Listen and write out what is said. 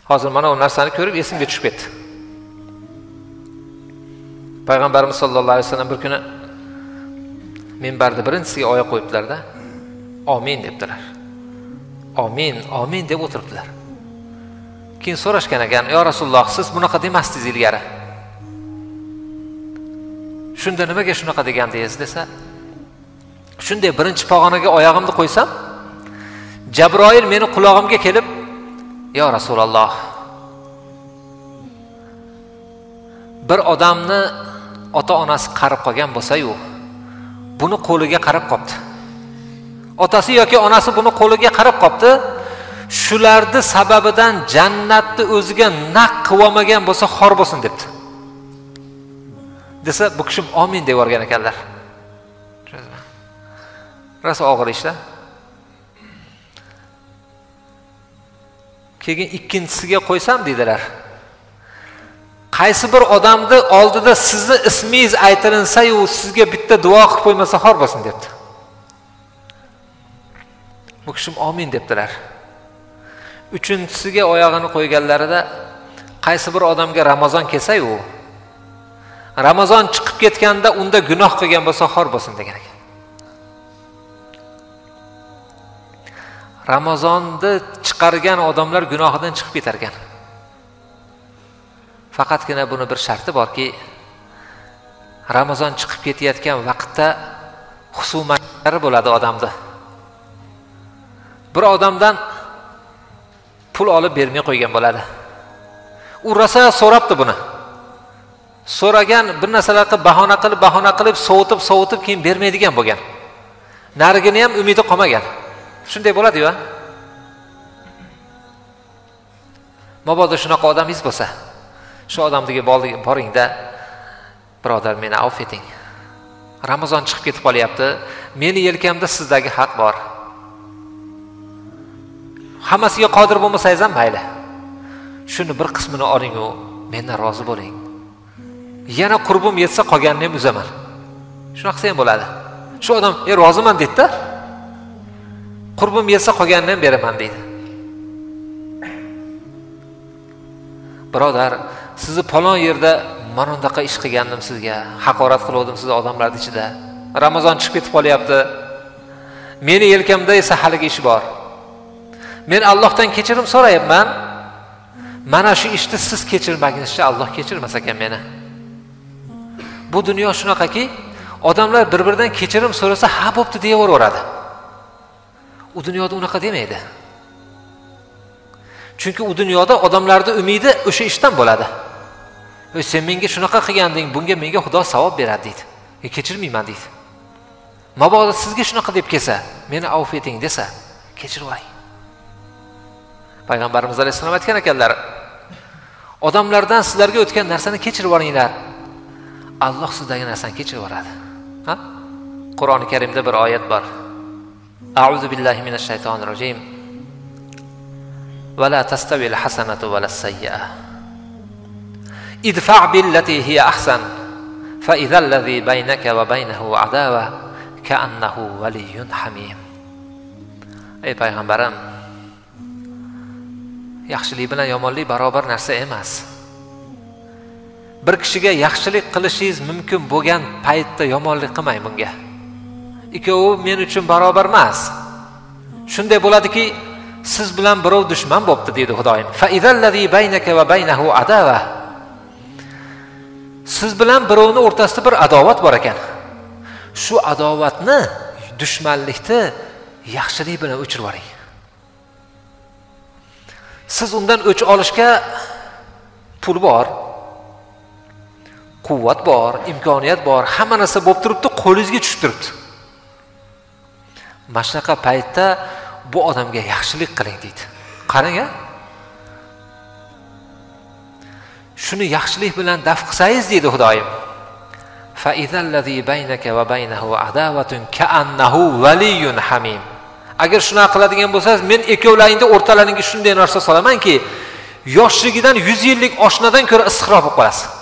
Hozir mana o narsani ko'rib esimga tushib ketdi. Payg'ambarimiz sollallohu alayhi vasallam bir kuni minbarda birinchisiga oyoq qo'yibdilar-da, amin debdilar. Amin, amin deb o'tiribdilar. Keyin so'rashgan ekan, "Ya Rasululloh, siz bunaqa demasdingiz ilgari. Shunda nimaga shunaqa degandingiz?" desa, "Shunday birinchi pog'onaga oyog'imni qo'ysam, Jabroil meni qulog'imga kelib, "Ya Rasululloh, bir odamni ota-onasi qarib qolgan bo'lsa-yu, buni qo'liga qarab qopti. Otasi yoki onasi buni qo'liga qarab qopti. Shularning sababidan jannatni o'ziga naq qilolmagan bo'lsa xor bo'lsin" debdi. Desa, bu kishim amin deb yorgan ekanlar. Rosa og'ir ishlar. Keyin ikkinchisiga qo'ysam dedilar. Qaysi bir odamni oldida sizni ismingiz aytilinsa-yu, sizga bitta duo qilib qo'ymasa xor bo'lsin debdi. Bu kishim amin debdilar. Uchinchisiga oyog'ini qo'yganlarida qaysi bir odamga Ramazon kelsa-yu, Ramazon chiqib ketganda unda gunoh qilgan bo'lsa xor bo'lsin degan ekan. Ramazonni chiqargan odamlar gunohidan chiqib ketar ekan. Faqatgina buni bir sharti borki, Ramazon chiqib ketayotgan vaqtda husumatlari bo'ladi odamda. Bir odamdan pul olib bermay qo'ygan bo'ladi. U rosa so'rabdi buni. So'ragan bir narsalar qilib bahona qilib sovutib keyin bermaydigan bo'lgan. Narigini ham umidi qolmagan. Shunday bo'ladi-yu. Mabodo shunaqa odamingiz bo'lsa, shu odamga boringda, birodar, meni avf eting. Ramazon chiqib ketib qolyapti. Meni yelkamda sizdagi haq bor. Hammasiga qodir bo'lmasangiz ham mayli. Shuni bir qismini oling-u, mendan rozi bo'ling. Yana qurbim yetsa qolganini ham uzaman. Shunaqa ham bo'ladi. Shu odam, roziman dedi-da. Qurbim yetsa qolganini ham beraman deydi. Birodar, sizni palon yerda mana bundaqa ish qilgandim sizga, haqorat qildim sizni odamlar ichida. Ramazon chiqib ketib qolyapti. Meni yelkamda esa haligi ish bor. Men Allohdan kechirim so'rayapman. Mana shu ishni siz kechirmagunizcha Alloh kechirmas ekan meni. Bu dunyo shunaqaki, odamlar bir-biridan kechirim so'rasa, ha bo'pti deyaveradi. U dunyoda unaqa demaydi. Chunki u dunyoda odamlarning umidi o'sha ishdan bo'ladi. Sen menga shunaqa qilganding, bunga menga Xudo savob beradi deydi. Kechirmayman deydi. Mabodo sizga shunaqa deb kelsa, meni avf eting desa, kechirib oling. Payg'ambarimiz alayhisalom aytgan ekanlar, odamlardan sizlarga o'tgan narsani kechirib olinglar. Alloh sizdagi narsani kechirib oladi. Ha? Qur'oni Karimda bir oyat bor. A'udhu billahi minash shaytonir rojim. Va la tastawi al-hasanatu va las-sayyi'ah. Idfa' billati hiya ahsan, fa idha alladhi baynaka va baynahu adawa ka'annahu waliyyun hamim. Ey payg'ambarim, yaxshilik bilan yomonlik barobar narsa emas. Bir kishiga yaxshilik qilishingiz mumkin bo'lgan paytda yomonlik qilmang bunga. Ikkovi men uchun barobar emas. Shunday bo'ladiki, siz bilan birov dushman bo'pti deydi Xudoyim. Fa izallazi baynaka va baynahu adawa. Siz bilan birovning o'rtasida bir adovat bor ekan. Shu adovatni, dushmanlikni yaxshilik bilan o'chirib oling. Siz undan o'ch olishga pul bor, quvvat bor, imkoniyat bor, hamma narsa bo'lib turibdi, qo'lingizga tushib turibdi. Mashnaqa paytda bu odamga yaxshilik qiling deydi. Qarang-a. Shuni yaxshilik bilan daf qilsangiz deydi Xudoyim. Fa izallazi baynaka va baynahu adawatun ka'annahu waliyyun hamim. Agar shuna qiladigan bo'lsangiz, men ikkovlaringning o'rtalaringga shunday narsa solamanki, yoshligidan 100 yillik oshnadan ko'ra issiqroq bo'lib qolasiz.